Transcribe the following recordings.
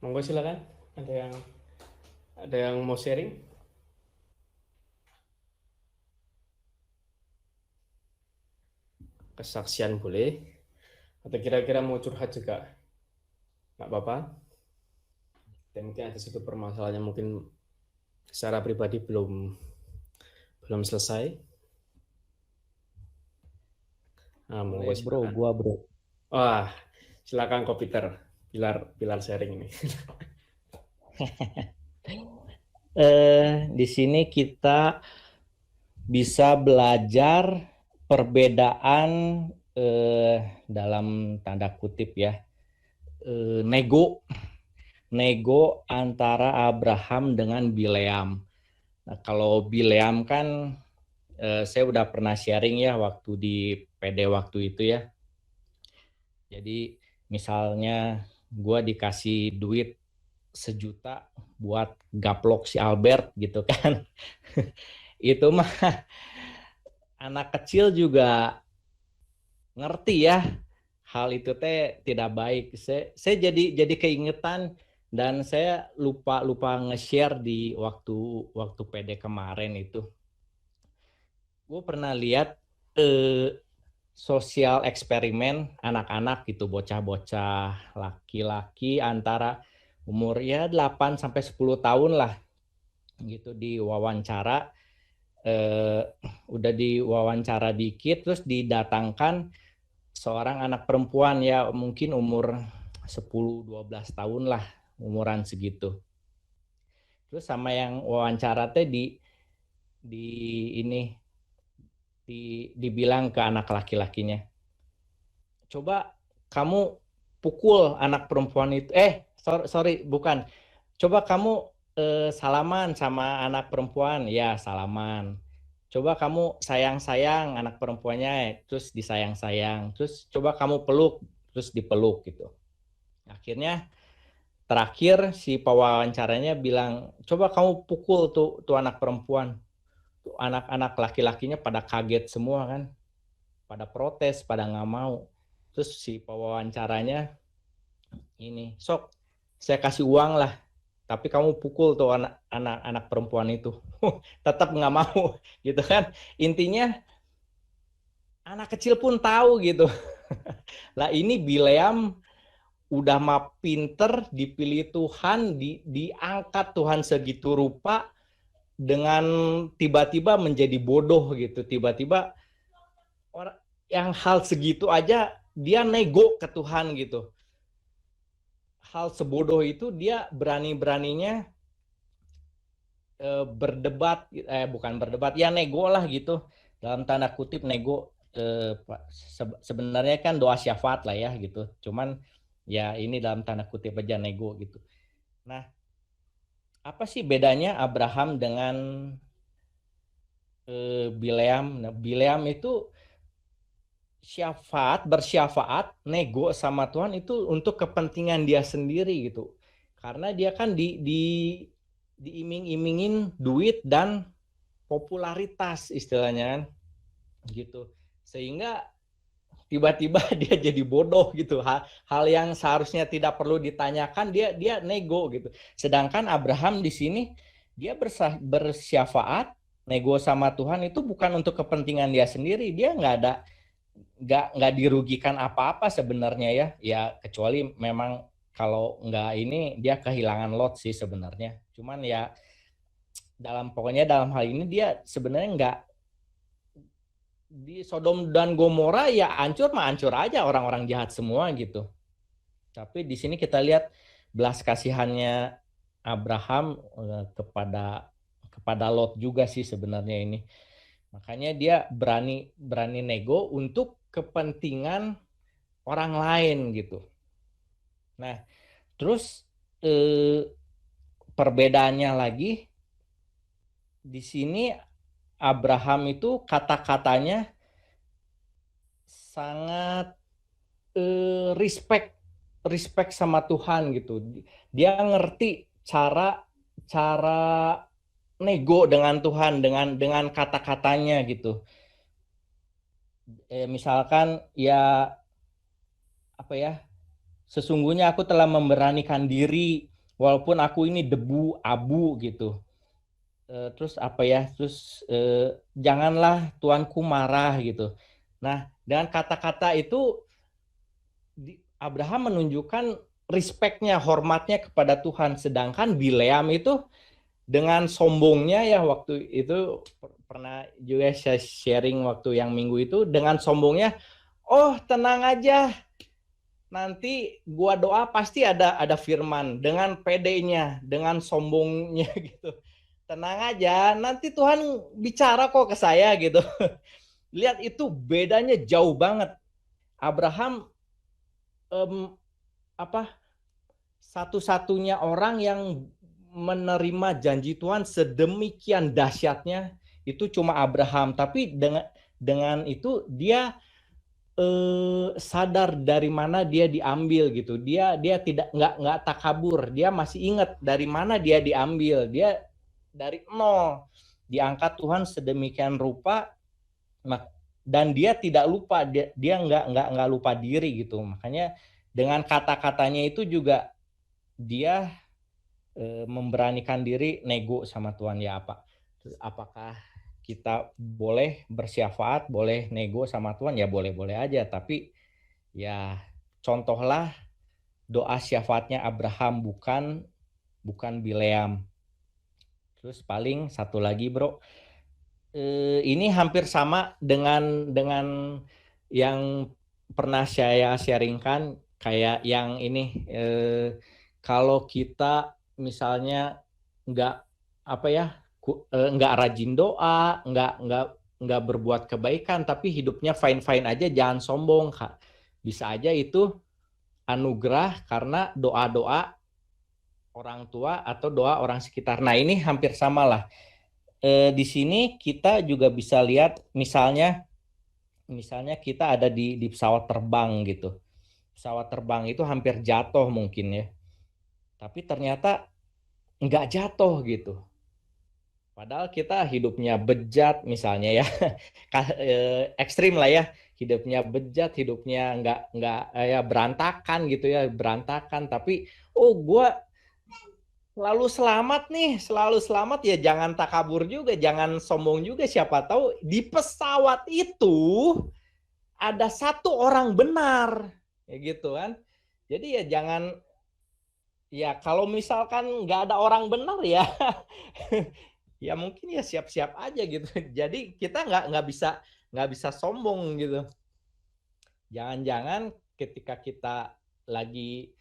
Monggo silakan. Ada yang mau sharing? Kesaksian boleh. Atau kira-kira mau curhat juga? Nggak apa-apa. Dan mungkin ada satu permasalahan yang mungkin secara pribadi belum selesai. Nah, Boleh monggo bro, silakan. gua bro. Wah, silakan Ko Peter. Pilar sharing ini. Di sini kita bisa belajar perbedaan dalam tanda kutip ya, nego antara Abraham dengan Bileam. Nah, kalau Bileam kan saya udah pernah sharing ya waktu di PD waktu itu ya. Jadi misalnya gua dikasih duit 1 juta buat gaplok si Albert gitu kan. Itu mah anak kecil juga ngerti ya hal itu teh tidak baik. Saya jadi keingetan dan saya lupa lupa nge-share di waktu PD kemarin itu. Gue pernah lihat sosial eksperimen anak-anak gitu, bocah-bocah laki-laki antara umur ya 8 sampai 10 tahun lah gitu, diwawancara udah diwawancara dikit terus didatangkan seorang anak perempuan ya mungkin umur 10-12 tahun lah, umuran segitu. Terus sama yang wawancara teh di ini dibilang ke anak laki-lakinya, coba kamu pukul anak perempuan itu, sorry bukan, coba kamu salaman sama anak perempuan, ya salaman. Coba kamu sayang-sayang anak perempuannya, terus disayang-sayang. Terus coba kamu peluk, terus dipeluk gitu. Akhirnya terakhir si pewawancaranya bilang, coba kamu pukul tuh anak perempuan. Tuh anak-anak laki-lakinya pada kaget semua kan, pada protes, pada nggak mau. Terus si pewawancaranya ini, sok saya kasih uang lah, tapi kamu pukul tuh anak perempuan itu. Tetap nggak mau gitu kan. Intinya anak kecil pun tahu gitu. Lah ini Bileam udah mah pinter, dipilih Tuhan, diangkat Tuhan segitu rupa, dengan tiba-tiba menjadi bodoh gitu. Tiba-tiba orang yang hal segitu aja dia nego ke Tuhan gitu. Hal sebodoh itu dia berani-beraninya berdebat, bukan berdebat, ya nego lah gitu, dalam tanda kutip nego. Sebenarnya kan doa syafaat lah ya gitu, cuman ya ini dalam tanda kutip aja nego gitu. Nah, apa sih bedanya Abraham dengan Bileam? Nah, Bileam itu bersyafaat, nego sama Tuhan itu untuk kepentingan dia sendiri gitu. Karena dia kan diiming-imingin duit dan popularitas istilahnya kan gitu. Sehingga tiba-tiba dia jadi bodoh gitu. Hal yang seharusnya tidak perlu ditanyakan dia nego gitu. Sedangkan Abraham di sini dia bersyafaat, nego sama Tuhan itu bukan untuk kepentingan dia sendiri. Dia nggak dirugikan apa-apa sebenarnya ya. Ya kecuali memang kalau nggak ini dia kehilangan Lot sih sebenarnya. Cuman ya pokoknya dalam hal ini dia sebenarnya nggak, di Sodom dan Gomora ya hancur mah hancur aja, orang-orang jahat semua gitu. Tapi di sini kita lihat belas kasihannya Abraham kepada kepada Lot juga sih sebenarnya ini. Makanya dia berani berani nego untuk kepentingan orang lain gitu. Nah, terus perbedaannya lagi di sini Abraham itu kata-katanya sangat respect respect sama Tuhan gitu. Dia ngerti cara cara nego dengan Tuhan, dengan kata-katanya gitu. Misalkan ya apa ya, sesungguhnya aku telah memberanikan diri walaupun aku ini debu, abu gitu. Terus apa ya? Terus janganlah Tuanku marah gitu. Nah, dengan kata-kata itu Abraham menunjukkan respect-nya, hormatnya kepada Tuhan. Sedangkan Bileam itu dengan sombongnya ya waktu itu pernah juga saya sharing waktu yang minggu itu dengan sombongnya, oh tenang aja, nanti gua doa pasti ada firman dengan pedenya, dengan sombongnya gitu. Tenang aja, nanti Tuhan bicara kok ke saya gitu. Lihat itu bedanya jauh banget. Abraham satu-satunya orang yang menerima janji Tuhan sedemikian dahsyatnya itu cuma Abraham. Tapi dengan itu dia sadar dari mana dia diambil gitu. Dia tidak nggak takabur. Dia masih ingat dari mana dia diambil. Dia dari nol diangkat Tuhan sedemikian rupa, dan dia tidak lupa. Dia nggak lupa diri gitu. Makanya dengan kata-katanya itu juga dia memberanikan diri nego sama Tuhan. Ya apakah kita boleh bersyafaat, boleh nego sama Tuhan? Ya boleh-boleh aja, tapi ya contohlah doa syafaatnya Abraham, bukan Bileam. Terus paling satu lagi bro, ini hampir sama dengan yang pernah saya sharingkan, kayak yang ini, kalau kita misalnya nggak nggak rajin doa, nggak berbuat kebaikan, tapi hidupnya fine aja, jangan sombong Kak. Bisa aja itu anugerah karena doa-doa orang tua atau doa orang sekitar. Nah ini hampir sama lah. Di sini kita juga bisa lihat misalnya kita ada di pesawat terbang gitu. Pesawat terbang itu hampir jatuh mungkin ya. Tapi ternyata nggak jatuh gitu. Padahal kita hidupnya bejat misalnya ya. Ekstrim lah ya. Hidupnya bejat, hidupnya nggak ya berantakan gitu ya, berantakan. Tapi gue selalu selamat ya, jangan takabur juga, jangan sombong juga. Siapa tahu di pesawat itu ada satu orang benar, ya gitu kan. Jadi ya jangan, ya kalau misalkan nggak ada orang benar ya, ya mungkin ya siap-siap aja gitu. Jadi kita nggak bisa sombong gitu. Jangan-jangan ketika kita lagi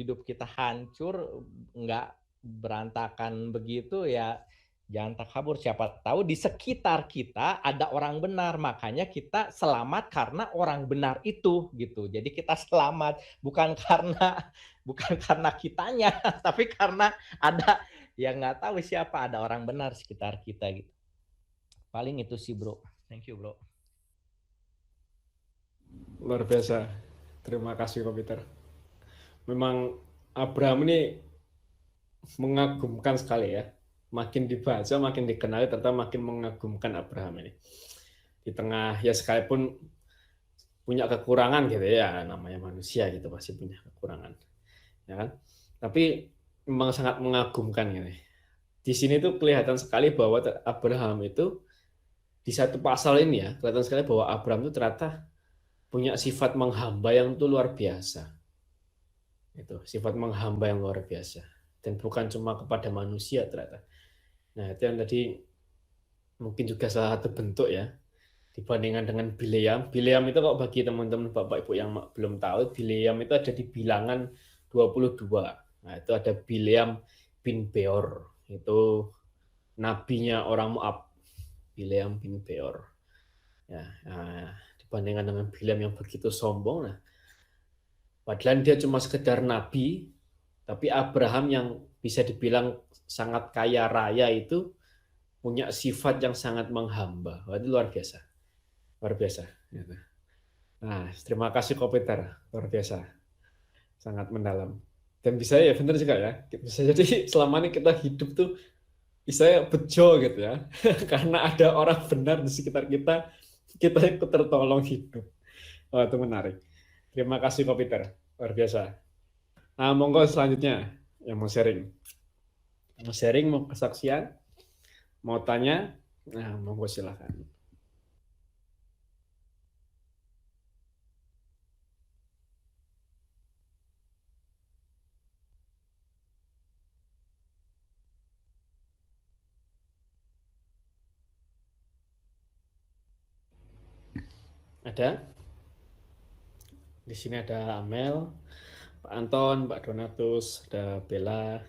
hidup kita hancur, nggak berantakan begitu ya, jangan takabur. Siapa tahu di sekitar kita ada orang benar, makanya kita selamat karena orang benar itu gitu. Jadi kita selamat bukan karena kitanya, tapi karena ada yang nggak tahu siapa, ada orang benar sekitar kita gitu. Paling itu sih bro. Thank you bro. Luar biasa. Terima kasih Ko Peter. Memang Abraham ini mengagumkan sekali ya. Makin dibaca, makin dikenali, ternyata makin mengagumkan Abraham ini. Di tengah ya sekalipun punya kekurangan gitu ya, namanya manusia gitu pasti punya kekurangan. Ya kan? Tapi memang sangat mengagumkan gitu. Di sini tuh kelihatan sekali bahwa Abraham itu di satu pasal ini ya, kelihatan sekali bahwa Abraham itu ternyata punya sifat menghamba yang tuh luar biasa. Itu sifat menghamba yang luar biasa, dan bukan cuma kepada manusia ternyata. Nah itu yang tadi mungkin juga salah satu bentuk ya, dibandingkan dengan Bileam. Bileam itu kalau bagi teman-teman Bapak Ibu yang belum tahu, Bileam itu ada di bilangan 22. Nah itu ada Bileam bin Beor, itu nabinya orang Moab, Bileam bin Beor ya. Nah, dibandingkan dengan Bileam yang begitu sombong, nah padahal dia cuma sekedar nabi, tapi Abraham yang bisa dibilang sangat kaya raya itu punya sifat yang sangat menghamba. Wah, itu luar biasa. Luar biasa. Nah, terima kasih Ko Peter. Luar biasa. Sangat mendalam. Dan bisa ya, benar juga ya. Bisa jadi selama ini kita hidup tuh bisa bejo gitu ya. Karena ada orang benar di sekitar kita ikut tertolong hidup. Wah, itu menarik. Terima kasih Ko Peter. Luar biasa. Nah, monggo selanjutnya yang mau sharing. Mau sharing, mau kesaksian, mau tanya, nah monggo silakan. Ada? Di sini ada Amel, Pak Anton, Pak Donatus, ada Bella.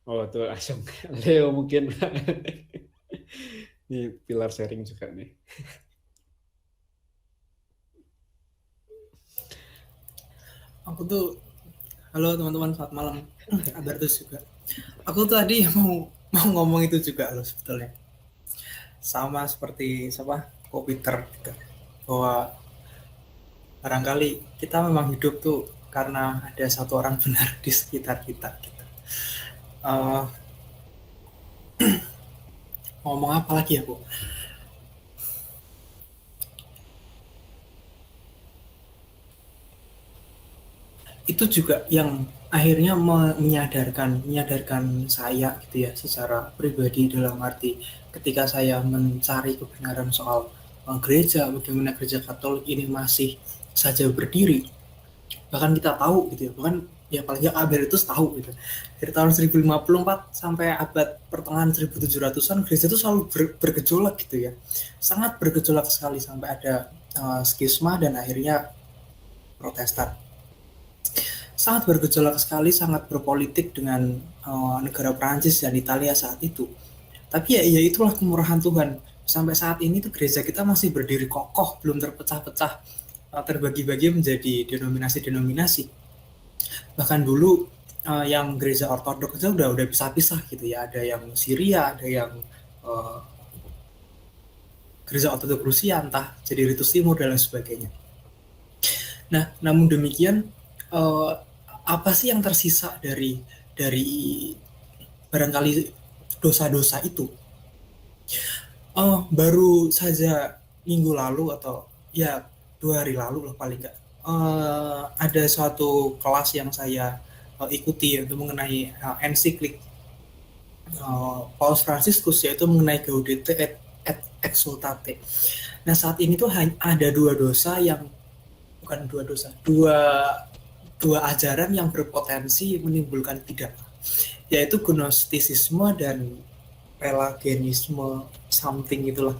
Oh, tuh langsung Leo mungkin. Ini pilar sharing juga nih. Aku tuh, halo teman-teman, selamat malam. Kabar terus juga. Aku tadi mau ngomong itu juga loh sebetulnya. Sama seperti Ko Peter gitu. Bahwa barangkali kita memang hidup tuh karena ada satu orang benar di sekitar kita gitu. Ngomong apa lagi ya, Bu? Itu juga yang akhirnya menyadarkan saya gitu ya secara pribadi, dalam arti ketika saya mencari kebenaran soal gereja, bagaimana gereja Katolik ini masih saja berdiri, bahkan kita tahu gitu ya, bahkan ya paling nggak Aberitus tahu gitu, dari tahun 1054 sampai abad pertengahan 1700-an gereja itu selalu bergejolak gitu ya, sangat bergejolak sekali sampai ada skisma dan akhirnya Protestan. Sangat bergejolak sekali, sangat berpolitik dengan negara Prancis dan Italia saat itu. Tapi ya itulah kemurahan Tuhan. Sampai saat ini tuh gereja kita masih berdiri kokoh, belum terpecah-pecah, terbagi-bagi menjadi denominasi-denominasi. Bahkan dulu yang gereja Ortodoks itu udah pisah-pisah gitu ya. Ada yang Syria, ada yang gereja Ortodoks Rusia, entah jadi Ritus Timur dan lain sebagainya. Nah, namun demikian apa sih yang tersisa dari barangkali dosa-dosa itu? Baru saja minggu lalu atau ya 2 hari lalu lah paling nggak, ada suatu kelas yang saya ikuti yaitu mengenai ensiklik Paus Fransiskus, yaitu mengenai Gaudete et Exsultate. Nah, saat ini tuh ada dua ajaran yang berpotensi menimbulkan pidana, yaitu gnostisisme dan pelagianisme something itulah.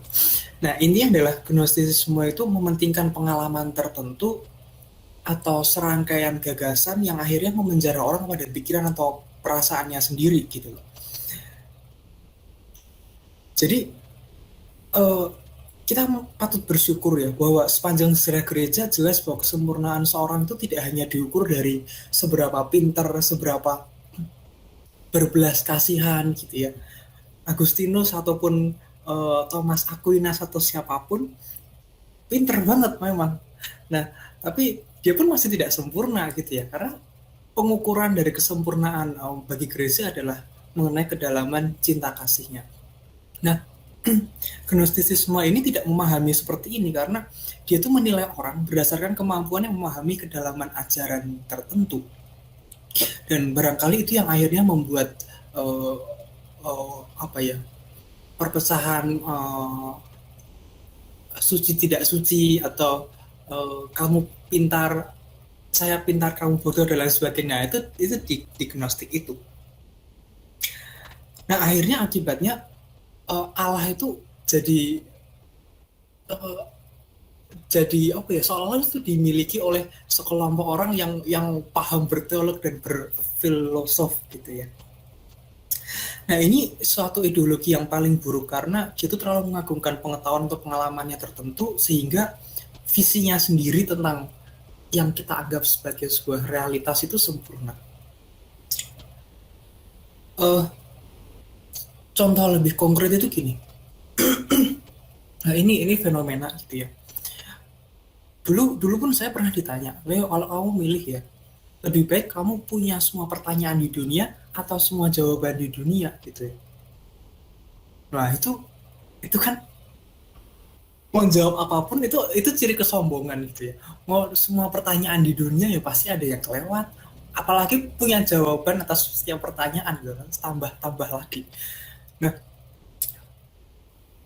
Nah, ini adalah gnostisisme itu mementingkan pengalaman tertentu atau serangkaian gagasan yang akhirnya memenjara orang pada pikiran atau perasaannya sendiri gitu loh. Jadi kita patut bersyukur ya bahwa sepanjang sejarah gereja jelas bahwa kesempurnaan seorang itu tidak hanya diukur dari seberapa pintar, seberapa berbelas kasihan gitu ya. Agustinus ataupun Thomas Aquinas atau siapapun pintar banget memang. Nah, tapi dia pun masih tidak sempurna gitu ya, karena pengukuran dari kesempurnaan bagi gereja adalah mengenai kedalaman cinta kasihnya. Nah, gnostisisme ini tidak memahami seperti ini karena dia tuh menilai orang berdasarkan kemampuannya memahami kedalaman ajaran tertentu, dan barangkali itu yang akhirnya membuat perpecahan suci tidak suci atau kamu pintar saya pintar kamu bodoh dan lain sebagainya, itu di gnostik itu. Nah, akhirnya akibatnya Allah itu jadi seolah-olah itu dimiliki oleh sekelompok orang yang paham berteolog dan berfilosof gitu ya. Nah, ini suatu ideologi yang paling buruk karena dia itu terlalu mengagungkan pengetahuan atau pengalamannya tertentu sehingga visinya sendiri tentang yang kita anggap sebagai sebuah realitas itu sempurna. Contoh lebih konkret itu gini. Nah, ini fenomena gitu ya. Dulu pun saya pernah ditanya, Leo, kalau kamu milih ya, lebih baik kamu punya semua pertanyaan di dunia atau semua jawaban di dunia gitu ya. Nah, itu kan mau jawab apapun itu ciri kesombongan gitu ya. Mau semua pertanyaan di dunia ya pasti ada yang kelewat. Apalagi punya jawaban atas setiap pertanyaan gitu kan, tambah lagi. Nah,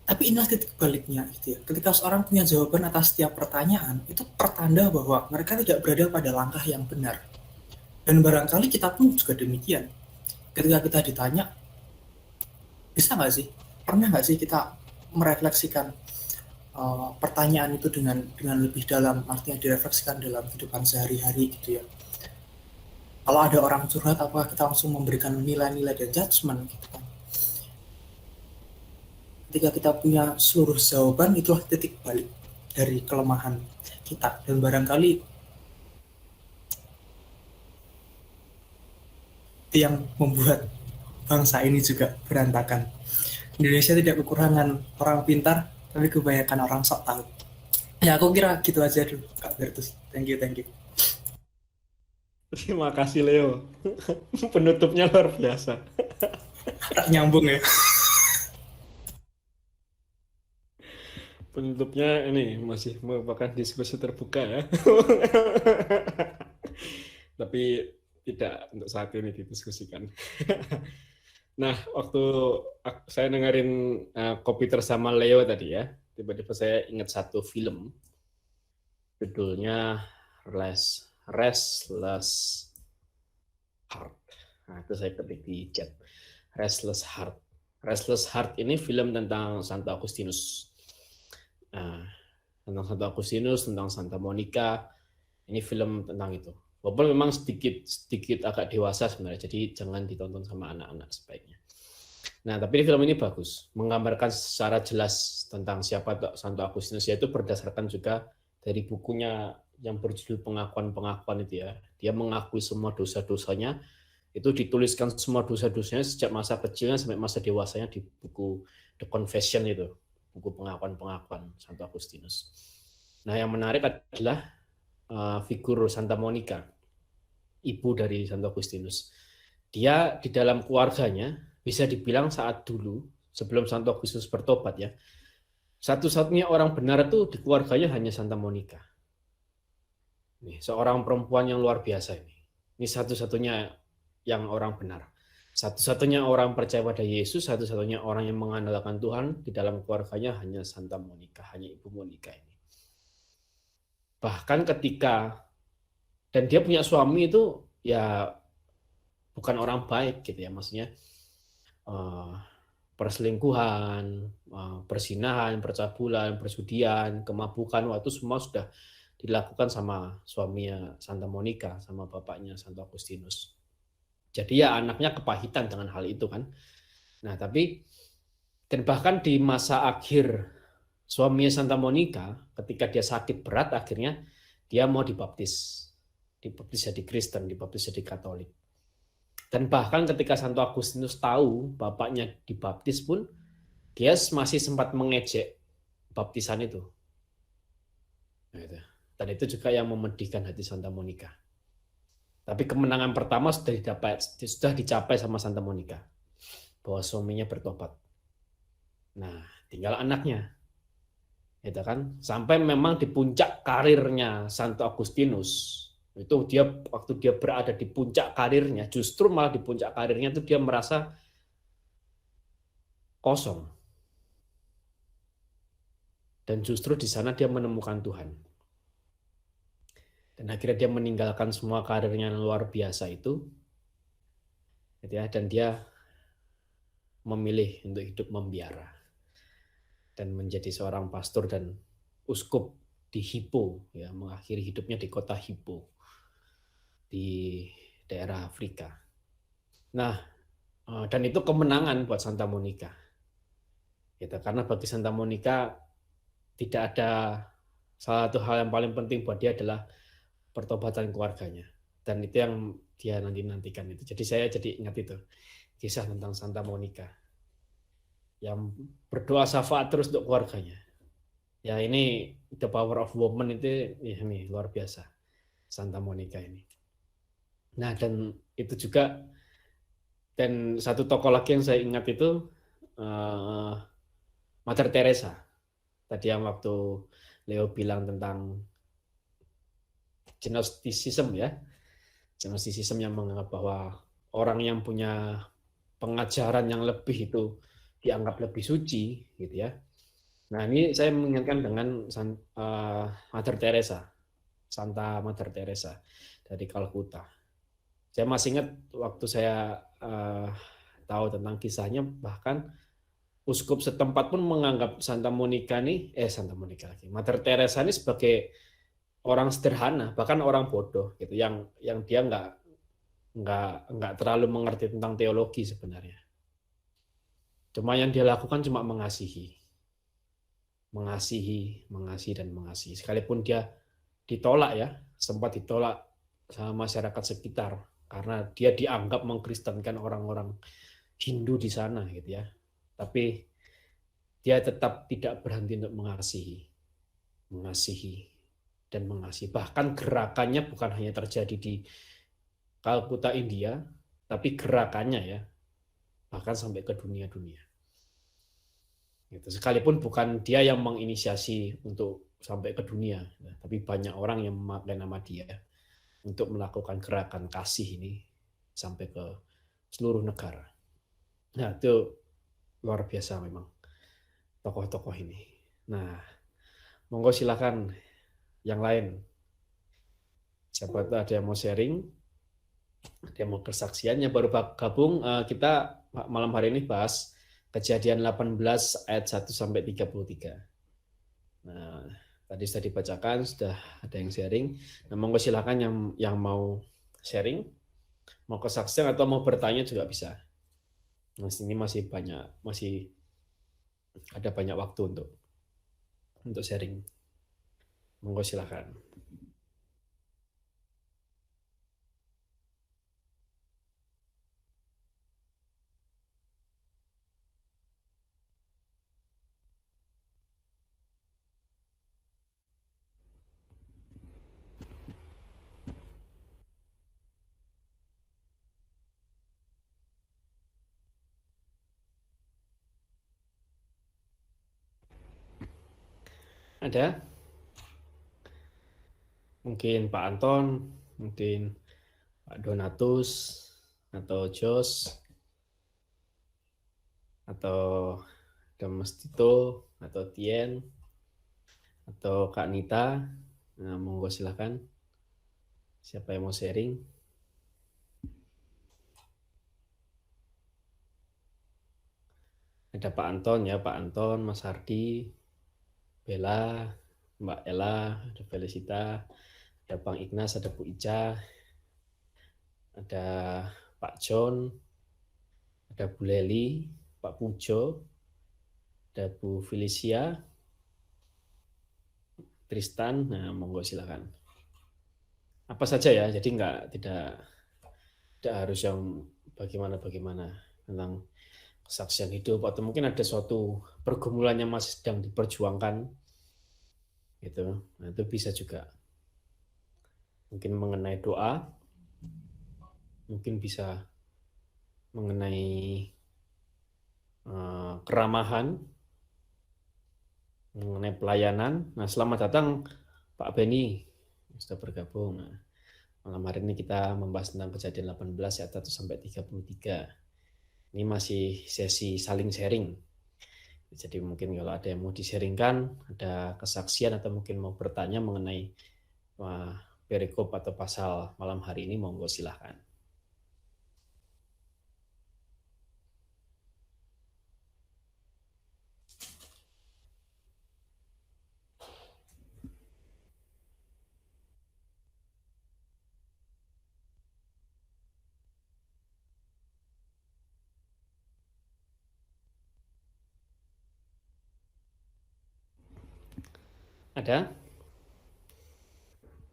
tapi inilah titik baliknya gitu ya. Ketika seorang punya jawaban atas setiap pertanyaan, itu pertanda bahwa mereka tidak berada pada langkah yang benar. Dan barangkali kita pun juga demikian. Ketika kita ditanya, bisa nggak sih? Pernah nggak sih kita merefleksikan pertanyaan itu dengan lebih dalam, artinya direfleksikan dalam kehidupan sehari-hari gitu ya. Kalau ada orang curhat, apakah kita langsung memberikan nilai-nilai dan judgement gitu kan? Ketika kita punya seluruh jawaban, itulah titik balik dari kelemahan kita. Dan barangkali itu yang membuat bangsa ini juga berantakan. Indonesia tidak kekurangan orang pintar, tapi kebanyakan orang sok tahu. Ya aku kira gitu aja dulu Kak Bertus. Thank you. Terima kasih Leo. Penutupnya luar biasa. Nyambung ya. Penutupnya ini masih merupakan diskusi terbuka ya. Tapi tidak untuk saat ini didiskusikan. Nah, waktu saya dengerin Kopiter sama Leo tadi ya, tiba-tiba saya ingat satu film. Judulnya Restless Heart. Nah, itu saya ketik di chat. Restless Heart. Restless Heart ini film tentang Santo Agustinus. Tentang Santo Agustinus, tentang Santa Monica. Ini film tentang itu. Walaupun memang sedikit agak dewasa sebenarnya, jadi jangan ditonton sama anak-anak sebaiknya. Nah, tapi film ini bagus, menggambarkan secara jelas tentang siapa Santo Agustinus, yaitu berdasarkan juga dari bukunya yang berjudul Pengakuan-Pengakuan itu ya. Dia mengakui semua dosa-dosanya, itu dituliskan semua dosa-dosanya sejak masa kecilnya sampai masa dewasanya di buku The Confession itu, buku Pengakuan-Pengakuan Santo Agustinus. Nah, yang menarik adalah figur Santa Monica, ibu dari Santo Agustinus. Dia di dalam keluarganya bisa dibilang saat dulu sebelum Santo Agustinus bertobat ya, satu-satunya orang benar itu di keluarganya hanya Santa Monica. Nih, seorang perempuan yang luar biasa ini. Ini satu-satunya yang orang benar. Satu-satunya orang percaya pada Yesus, satu-satunya orang yang mengandalkan Tuhan di dalam keluarganya hanya Santa Monica, hanya Ibu Monica ini. Bahkan ketika dan dia punya suami itu ya bukan orang baik gitu ya, maksudnya perselingkuhan, persinahan, percabulan, perjudian, kemabukan, waktu semua sudah dilakukan sama suaminya Santa Monica, sama bapaknya Santo Agustinus. Jadi ya anaknya kepahitan dengan hal itu kan. Nah tapi dan bahkan di masa akhir suaminya Santa Monica, ketika dia sakit berat, akhirnya dia mau dibaptis jadi Kristen, dibaptis jadi Katolik. Dan bahkan ketika Santo Agustinus tahu bapaknya dibaptis pun, dia masih sempat mengejek baptisan itu. Dan itu juga yang memedihkan hati Santa Monica. Tapi kemenangan pertama sudah dicapai sama Santa Monica, bahwa suaminya bertobat. Nah, tinggal anaknya. Gitu kan? Sampai memang di puncak karirnya Santo Agustinus, itu dia waktu dia berada di puncak karirnya, justru malah di puncak karirnya itu dia merasa kosong. Dan justru di sana dia menemukan Tuhan. Dan akhirnya dia meninggalkan semua karirnya yang luar biasa itu, gitu ya, dan dia memilih untuk hidup membiara dan menjadi seorang pastor dan uskup di Hippo, ya, mengakhiri hidupnya di kota Hippo di daerah Afrika. Nah, dan itu kemenangan buat Santa Monica, gitu, karena bagi Santa Monica tidak ada salah satu hal yang paling penting buat dia adalah pertobatan keluarganya, dan itu yang dia nantikan itu. Jadi saya jadi ingat itu kisah tentang Santa Monica yang berdoa syafaat terus untuk keluarganya. Ya ini the power of woman itu ya, ini luar biasa Santa Monica ini. Nah dan itu juga, dan satu tokoh lagi yang saya ingat itu Mother Teresa. tadi yang waktu Leo bilang tentang gnosticism ya, gnosticism yang menganggap bahwa orang yang punya pengajaran yang lebih itu dianggap lebih suci gitu ya. Nah ini saya mengingatkan dengan Mother Teresa, Santa Mother Teresa dari Kalkuta. Saya masih ingat waktu saya tahu tentang kisahnya, bahkan uskup setempat pun menganggap Santa Monica lagi, Mother Teresa ini sebagai orang sederhana, bahkan orang bodoh gitu, yang dia nggak terlalu mengerti tentang teologi sebenarnya. Cuma yang dia lakukan cuma mengasihi dan mengasihi. Sekalipun dia ditolak ya, sempat ditolak sama masyarakat sekitar karena dia dianggap mengkristenkan orang-orang Hindu di sana gitu ya. Tapi dia tetap tidak berhenti untuk mengasihi dan mengasihi. Bahkan gerakannya bukan hanya terjadi di Kalkuta India, tapi gerakannya ya bahkan sampai ke dunia-dunia. Gitu. Sekalipun bukan dia yang menginisiasi untuk sampai ke dunia, tapi banyak orang yang memakai nama dia untuk melakukan gerakan kasih ini sampai ke seluruh negara. Nah, itu luar biasa memang tokoh-tokoh ini. Nah, monggo silakan yang lain. Siapa tahu ada yang mau sharing, ada yang mau kesaksiannya baru gabung. Kita malam hari ini bahas Kejadian 18 ayat 1 sampai 33. Nah, tadi sudah dibacakan, sudah ada yang sharing. Nah, monggo silakan yang mau sharing, mau kesaksian atau mau bertanya juga bisa. Nah, sini masih ada banyak waktu untuk sharing. Monggo silakan. Ada? Mungkin Pak Anton, mungkin Pak Donatus, atau Jos, atau Mas Tito, atau Tien, atau Kak Nita. Nah, monggo silakan. Siapa yang mau sharing? Ada Pak Anton ya, Pak Anton, Mas Hardi, Bella, Mbak Ella, ada Felicita, ada Bang Ignas, ada Bu Ica, ada Pak John, ada Bu Leli, Pak Pujo, ada Bu Felicia, Tristan. Nah, monggo silakan. Apa saja ya, jadi tidak harus yang bagaimana tentang kesaksian hidup, atau mungkin ada suatu pergumulan yang masih sedang diperjuangkan gitu. Nah, itu bisa juga. Mungkin mengenai doa, mungkin bisa mengenai keramahan, mengenai pelayanan. Nah, selamat datang Pak Beni, sudah bergabung. Nah, malam hari ini kita membahas tentang Kejadian 18 ayat 1 sampai 33. Ini masih sesi saling sharing. Jadi mungkin kalau ada yang mau di-sharingkan, ada kesaksian atau mungkin mau bertanya mengenai perikop atau pasal malam hari ini, monggo silahkan. Ada?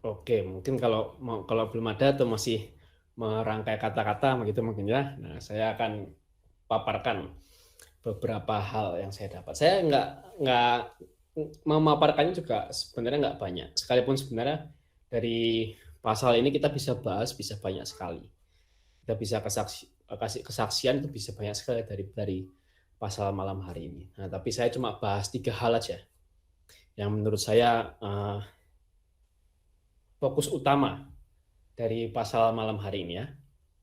Oke, mungkin kalau belum ada atau masih merangkai kata-kata begitu mungkin ya. Nah, saya akan paparkan beberapa hal yang saya dapat. Saya nggak memaparkannya juga sebenarnya nggak banyak. Sekalipun sebenarnya dari pasal ini kita bisa bahas bisa banyak sekali. Kita bisa kasih kesaksian itu bisa banyak sekali dari pasal malam hari ini. Nah, tapi saya cuma bahas 3 hal aja. yang menurut saya fokus utama dari pasal malam hari ini ya.